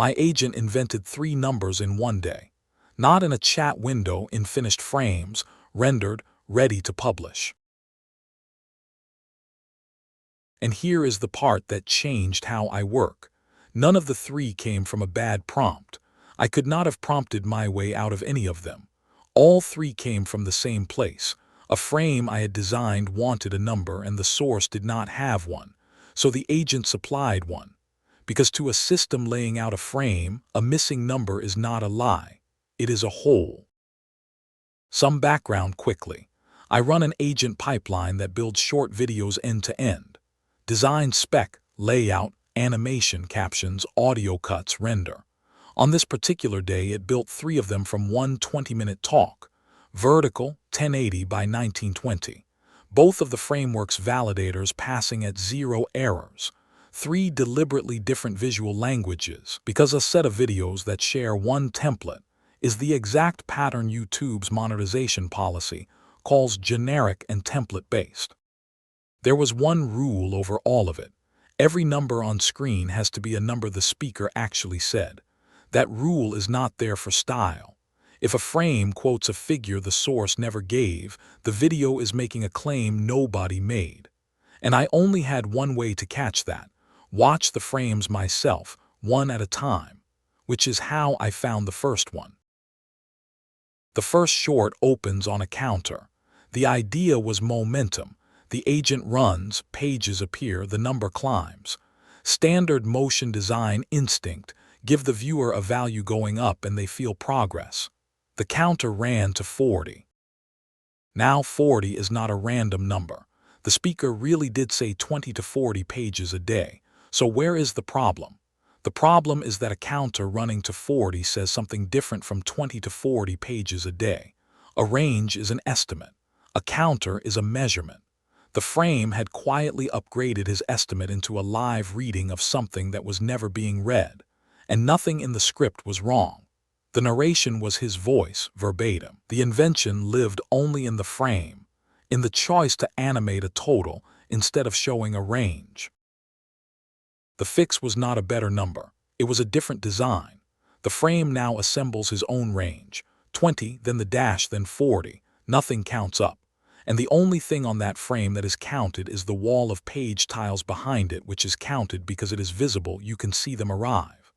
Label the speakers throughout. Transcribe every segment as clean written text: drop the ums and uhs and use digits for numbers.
Speaker 1: My agent invented 3 numbers in one day. Not in a chat window, in finished frames, rendered, ready to publish. And here is the part that changed how I work. None of the 3 came from a bad prompt. I could not have prompted my way out of any of them. All 3 came from the same place. A frame I had designed wanted a number and the source did not have one, so the agent supplied one. Because to a system laying out a frame, a missing number is not a lie. It is a whole. Some background quickly. I run an agent pipeline that builds short videos end to end. Design, spec, layout, animation, captions, audio cuts, render. On this particular day, it built 3 of them from one 20-minute talk. Vertical, 1080 by 1920. Both of the framework's validators passing at 0 errors. 3 deliberately different visual languages, because a set of videos that share one template is the exact pattern YouTube's monetization policy calls generic and template-based. There was one rule over all of it. Every number on screen has to be a number the speaker actually said. That rule is not there for style. If a frame quotes a figure the source never gave, the video is making a claim nobody made. And I only had one way to catch that. Watch the frames myself, one at a time, which is how I found the first one. The first short opens on a counter. The idea was momentum. The agent runs, pages appear, the number climbs. Standard motion design instinct, give the viewer a value going up and they feel progress. The counter ran to 40. Now 40 is not a random number. The speaker really did say 20 to 40 pages a day. So where is the problem? The problem is that a counter running to 40 says something different from 20 to 40 pages a day. A range is an estimate. A counter is a measurement. The frame had quietly upgraded his estimate into a live reading of something that was never being read, and nothing in the script was wrong. The narration was his voice, verbatim. The invention lived only in the frame, in the choice to animate a total instead of showing a range. The fix was not a better number. It was a different design. The frame now assembles his own range. 20, then the dash, then 40. Nothing counts up. And the only thing on that frame that is counted is the wall of page tiles behind it, which is counted because it is visible. You can see them arrive.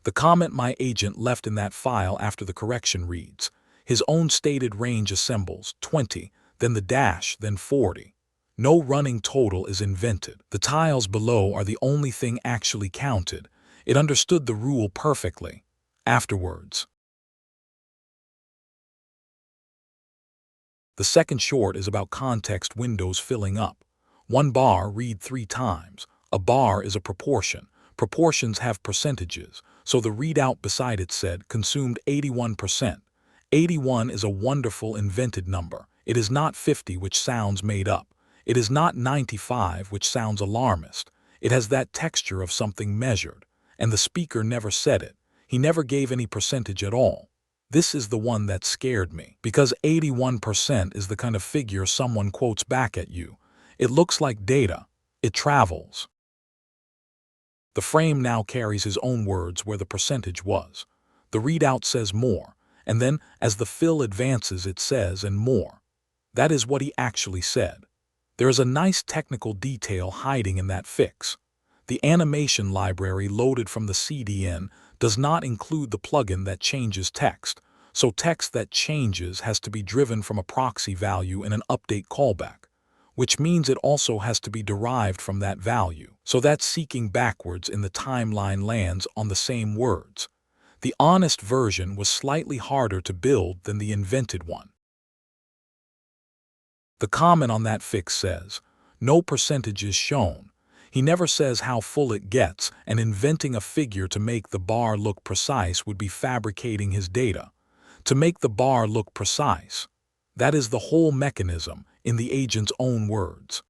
Speaker 1: The comment my agent left in that file after the correction reads, his own stated range assembles, 20, then the dash, then 40. No running total is invented. The tiles below are the only thing actually counted. It understood the rule perfectly. Afterwards. The second short is about context windows filling up. 1 bar, read 3 times. A bar is a proportion. Proportions have percentages, so the readout beside it said consumed 81%. 81 is a wonderful invented number. It is not 50, which sounds made up. It is not 95, which sounds alarmist. It has that texture of something measured, and the speaker never said it. He never gave any percentage at all. This is the one that scared me, because 81% is the kind of figure someone quotes back at you. It looks like data. It travels. The frame now carries his own words where the percentage was. The readout says more, and then as the fill advances it says and more. That is what he actually said. There is a nice technical detail hiding in that fix. The animation library loaded from the CDN does not include the plugin that changes text, so text that changes has to be driven from a proxy value in an update callback, which means it also has to be derived from that value, so that seeking backwards in the timeline lands on the same words. The honest version was slightly harder to build than the invented one. The comment on that fix says, no percentage is shown. He never says how full it gets, and inventing a figure to make the bar look precise would be fabricating his data. To make the bar look precise. That is the whole mechanism, in the agent's own words.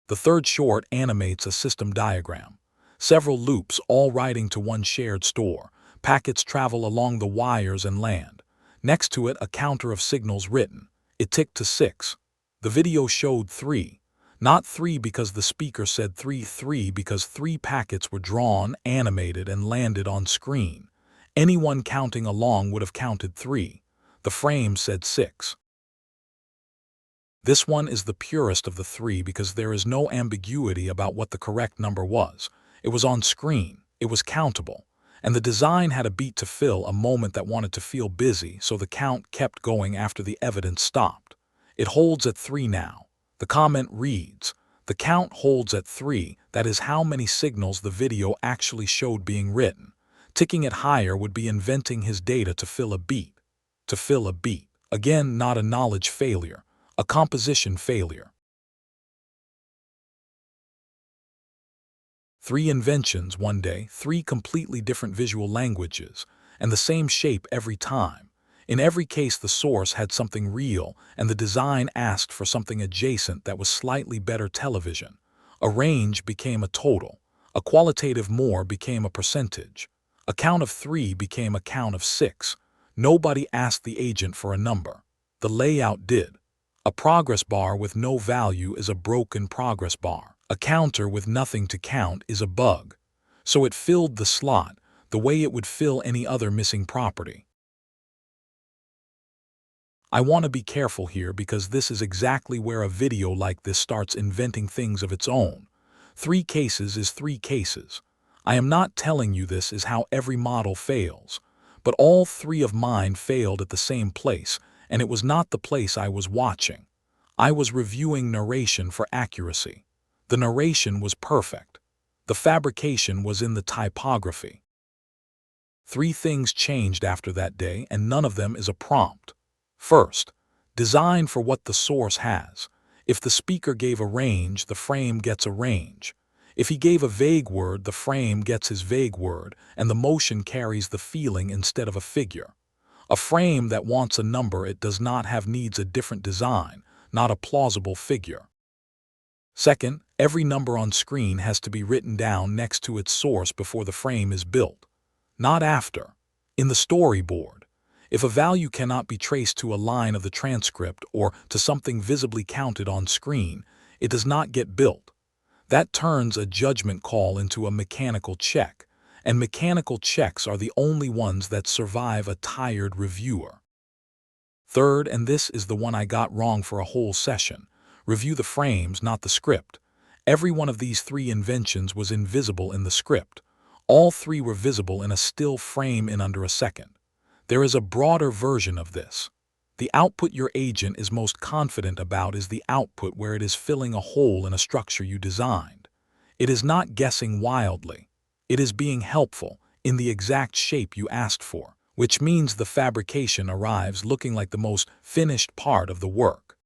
Speaker 1: The third short animates a system diagram. Several loops all riding to one shared store. Packets travel along the wires and land. Next to it, a counter of signals written. It ticked to 6. The video showed 3. Not 3 because the speaker said 3 because 3 packets were drawn, animated, and landed on screen. Anyone counting along would have counted 3. The frame said 6. This one is the purest of the 3 because there is no ambiguity about what the correct number was. It was on screen, it was countable, and the design had a beat to fill a moment that wanted to feel busy, so the count kept going after the evidence stopped. It holds at 3 now. The comment reads, "The count holds at 3, that is how many signals the video actually showed being written. Ticking it higher would be inventing his data to fill a beat." To fill a beat. Again, not a knowledge failure, a composition failure. 3 inventions one day, 3 completely different visual languages, and the same shape every time. In every case the source had something real, and the design asked for something adjacent that was slightly better television. A range became a total. A qualitative more became a percentage. A count of 3 became a count of 6. Nobody asked the agent for a number. The layout did. A progress bar with no value is a broken progress bar. A counter with nothing to count is a bug. So it filled the slot the way it would fill any other missing property. I want to be careful here because this is exactly where a video like this starts inventing things of its own. 3 cases is 3 cases. I am not telling you this is how every model fails, but all 3 of mine failed at the same place, and it was not the place I was watching. I was reviewing narration for accuracy. The narration was perfect. The fabrication was in the typography. 3 things changed after that day, and none of them is a prompt. First, design for what the source has. If the speaker gave a range, the frame gets a range. If he gave a vague word, the frame gets his vague word, and the motion carries the feeling instead of a figure. A frame that wants a number it does not have needs a different design, not a plausible figure. Second, every number on screen has to be written down next to its source before the frame is built, not after. In the storyboard, if a value cannot be traced to a line of the transcript or to something visibly counted on screen, it does not get built. That turns a judgment call into a mechanical check, and mechanical checks are the only ones that survive a tired reviewer. Third, and this is the one I got wrong for a whole session, review the frames, not the script. Every one of these 3 inventions was invisible in the script. All 3 were visible in a still frame in under a second. There is a broader version of this. The output your agent is most confident about is the output where it is filling a hole in a structure you designed. It is not guessing wildly. It is being helpful in the exact shape you asked for, which means the fabrication arrives looking like the most finished part of the work.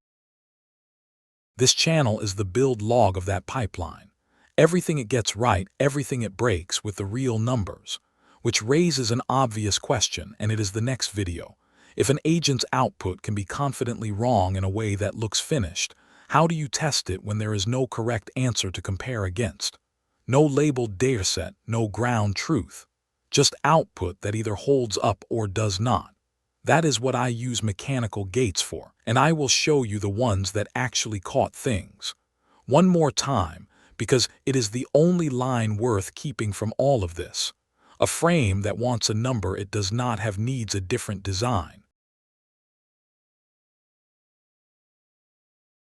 Speaker 1: This channel is the build log of that pipeline. Everything it gets right, everything it breaks with the real numbers. Which raises an obvious question, and it is the next video. If an agent's output can be confidently wrong in a way that looks finished, how do you test it when there is no correct answer to compare against? No labeled dataset, no ground truth. Just output that either holds up or does not. That is what I use mechanical gates for, and I will show you the ones that actually caught things. One more time, because it is the only line worth keeping from all of this. A frame that wants a number it does not have needs a different design.